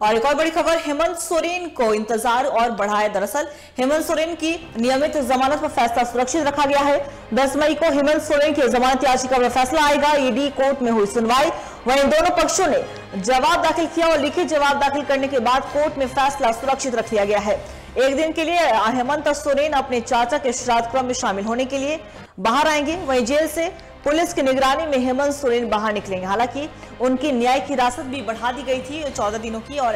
और एक और बड़ी खबर, हेमंत सोरेन को इंतजार और बढ़ाया। दरअसल हेमंत सोरेन की नियमित जमानत पर फैसला सुरक्षित रखा गया है। 10 मई को हेमंत सोरेन की जमानत याचिका पर फैसला आएगा। ईडी कोर्ट में हुई सुनवाई, वहीं दोनों पक्षों ने जवाब दाखिल किया और लिखित जवाब दाखिल करने के बाद कोर्ट में फैसला सुरक्षित रख लिया गया है। एक दिन के लिए हेमंत सोरेन अपने चाचा के श्राद्ध क्रम में शामिल होने के लिए बाहर आएंगे। वहीं जेल से पुलिस की निगरानी में हेमंत सोरेन बाहर निकलेंगे। हालांकि उनकी न्यायिक हिरासत भी बढ़ा दी गई थी 14 दिनों की, और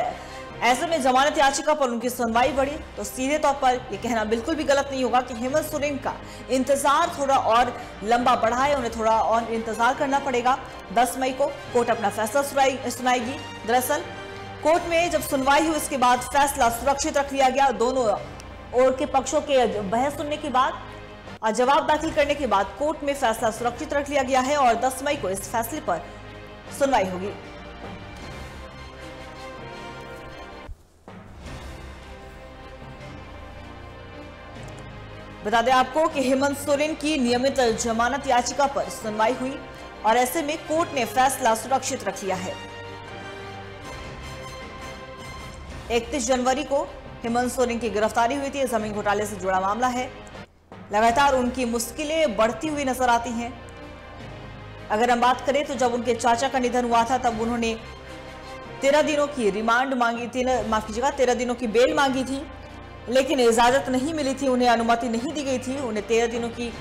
ऐसे में जमानत याचिका पर उनकी सुनवाई बढ़ी तो सीधे तौर पर यह कहना बिल्कुल भी गलत नहीं होगा कि हेमंत सोरेन का इंतजार थोड़ा और लंबा बढ़ा है, उन्हें थोड़ा और इंतजार करना पड़ेगा। 10 मई को कोर्ट अपना फैसला सुनाएगी। दरअसल कोर्ट में जब सुनवाई हुई उसके बाद फैसला सुरक्षित रख लिया गया। दोनों ओर के पक्षों के बहस सुनने के बाद और जवाब दाखिल करने के बाद कोर्ट में फैसला सुरक्षित रख लिया गया है और 10 मई को इस फैसले पर सुनवाई होगी। बता दें आपको कि हेमंत सोरेन की नियमित जमानत याचिका पर सुनवाई हुई और ऐसे में कोर्ट ने फैसला सुरक्षित रख लिया है। 31 जनवरी को हेमंत सोरेन की गिरफ्तारी हुई थी। जमीन घोटाले से जुड़ा मामला है। लगातार उनकी मुश्किलें बढ़ती हुई नजर आती हैं। अगर हम बात करें तो जब उनके चाचा का निधन हुआ था तब उन्होंने 13 दिनों की रिमांड मांगी थी, माफ कीजिएगा 13 दिनों की बेल मांगी थी, लेकिन इजाजत नहीं मिली थी, उन्हें अनुमति नहीं दी गई थी। उन्हें 13 दिनों की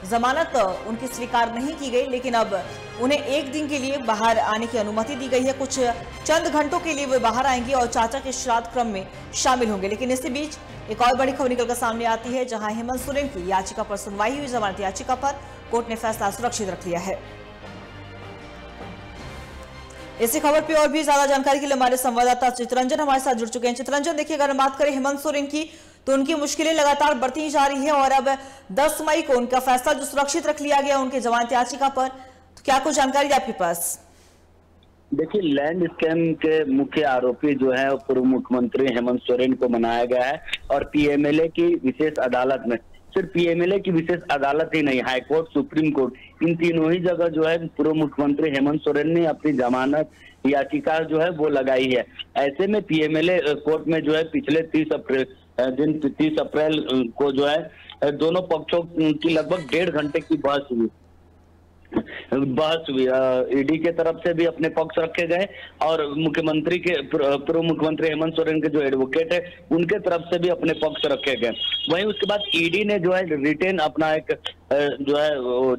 जमानत उनकी स्वीकार नहीं की गई, लेकिन अब उन्हें एक दिन के लिए बाहर आने की अनुमति दी गई है। कुछ चंद घंटों के लिए वे बाहर आएंगे और चाचा के श्राद्ध क्रम में शामिल होंगे। लेकिन इसी बीच एक और बड़ी खबर निकलकर सामने आती है, जहां हेमंत सोरेन की याचिका पर सुनवाई हुई। जमानत याचिका पर कोर्ट ने फैसला सुरक्षित रख लिया है। इसी खबर पर और भी ज्यादा जानकारी के लिए हमारे संवाददाता चितरंजन हमारे साथ जुड़ चुके हैं। चितरंजन, देखिए अगर हम बात करें हेमंत सोरेन की तो उनकी मुश्किलें लगातार बढ़ती जा रही है और अब 10 मई को उनका फैसला जो सुरक्षित रख लिया गया उनके जमानत याचिका पर, तो क्या कुछ जानकारी है आपके पास? देखिए, लैंड स्कैम के मुख्य आरोपी जो है पूर्व मुख्यमंत्री हेमंत सोरेन को मनाया गया है और पीएमएलए की विशेष अदालत में, सिर्फ पीएमएलए की विशेष अदालत ही नहीं, हाईकोर्ट, सुप्रीम कोर्ट, इन तीनों ही जगह जो है पूर्व मुख्यमंत्री हेमंत सोरेन ने अपनी जमानत याचिका जो है वो लगाई है। ऐसे में पीएमएलए कोर्ट में जो है पिछले 30 अप्रैल को जो है दोनों पक्षों की लगभग 1.5 घंटे की बहस हुई। ईडी के तरफ से भी अपने पक्ष रखे गए और मुख्यमंत्री के पूर्व मुख्यमंत्री हेमंत सोरेन के जो एडवोकेट है उनके तरफ से भी अपने पक्ष रखे गए। वहीं उसके बाद ईडी ने जो है रिटेन अपना एक जो है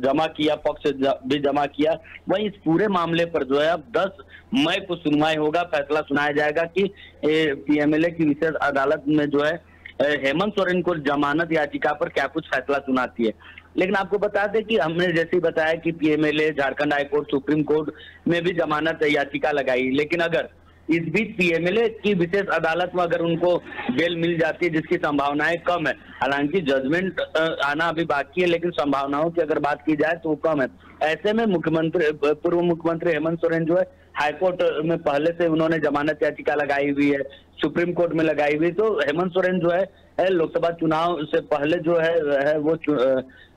जमा किया, पक्ष भी जमा किया। वहीं इस पूरे मामले पर जो है अब 10 मई को सुनवाई होगा, फैसला सुनाया जाएगा कि पीएमएलए की विशेष अदालत में जो है हेमंत सोरेन को जमानत याचिका पर क्या कुछ फैसला सुनाती है। लेकिन आपको बता दें कि हमने जैसे ही बताया कि PMLA, Jharkhand high court, supreme court में भी जमानत याचिका लगाई, लेकिन अगर इस बीच पीएमएलए की विशेष अदालत में अगर उनको बेल मिल जाती है, जिसकी संभावनाएं कम है, हालांकि जजमेंट आना अभी बाकी है, लेकिन संभावनाओं की अगर बात की जाए तो वो कम है। ऐसे में पूर्व मुख्यमंत्री हेमंत सोरेन जो है हाईकोर्ट में पहले से उन्होंने जमानत याचिका लगाई हुई है, सुप्रीम कोर्ट में लगाई हुई, तो हेमंत सोरेन जो है लोकसभा चुनाव से पहले जो है वो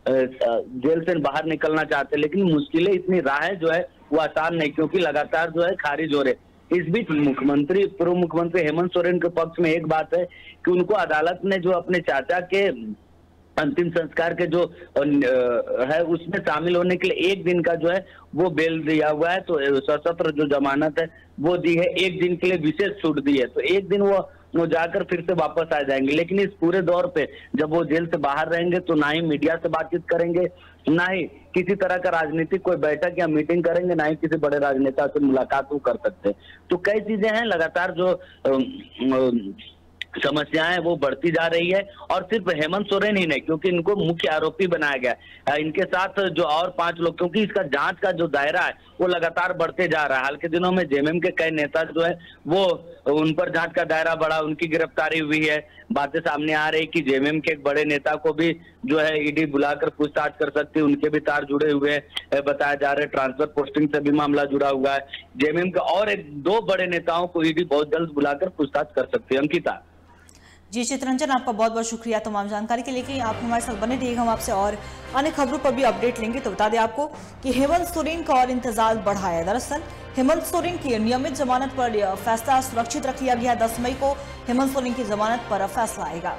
जेल से बाहर निकलना चाहते हैं, लेकिन मुश्किलें इतनी राह जो है वो आसान नहीं, क्योंकि लगातार जो है खारिज हो रहे। इस बीच पूर्व मुख्यमंत्री हेमंत सोरेन के पक्ष में एक बात है कि उनको अदालत ने जो अपने चाचा के अंतिम संस्कार के जो है उसमें शामिल होने के लिए एक दिन का जो है वो बेल दिया हुआ है, तो सशस्त्र जो जमानत है वो दी है, एक दिन के लिए विशेष छूट दी है, तो एक दिन वो जाकर फिर से वापस आ जाएंगे। लेकिन इस पूरे दौर पे जब वो जेल से बाहर रहेंगे तो ना ही मीडिया से बातचीत करेंगे, ना ही किसी तरह का राजनीतिक कोई बैठक या मीटिंग करेंगे, ना ही किसी बड़े राजनेता से मुलाकात वो कर सकते। तो कई चीजें हैं, लगातार जो समस्याएं वो बढ़ती जा रही है और सिर्फ हेमंत सोरेन ही नहीं, क्योंकि इनको मुख्य आरोपी बनाया गया, इनके साथ जो और 5 लोग, क्योंकि इसका जांच का जो दायरा है वो लगातार बढ़ते जा रहा है। हाल के दिनों में जेएमएम के कई नेता जो है वो उन पर जांच का दायरा बढ़ा, उनकी गिरफ्तारी हुई है। बातें सामने आ रही कि जेएमएम के एक बड़े नेता को भी जो है ईडी बुलाकर पूछताछ कर सकती है, उनके भी तार जुड़े हुए हैं, बताया जा रहा है ट्रांसफर पोस्टिंग से भी मामला जुड़ा हुआ है। जेएमएम के और 2 बड़े नेताओं को ईडी बहुत जल्द बुलाकर पूछताछ कर सकती है। अंकिता, जी चित्रंजन, आपका बहुत बहुत शुक्रिया तमाम जानकारी के लिए कि आप हमारे साथ बने रहिएगा। हम आपसे और अन्य खबरों पर भी अपडेट लेंगे। तो बता दें आपको कि हेमंत सोरेन का और इंतजार बढ़ा है। दरअसल हेमंत सोरेन की नियमित जमानत पर फैसला सुरक्षित रख लिया गया। 10 मई को हेमंत सोरेन की जमानत पर फैसला आएगा।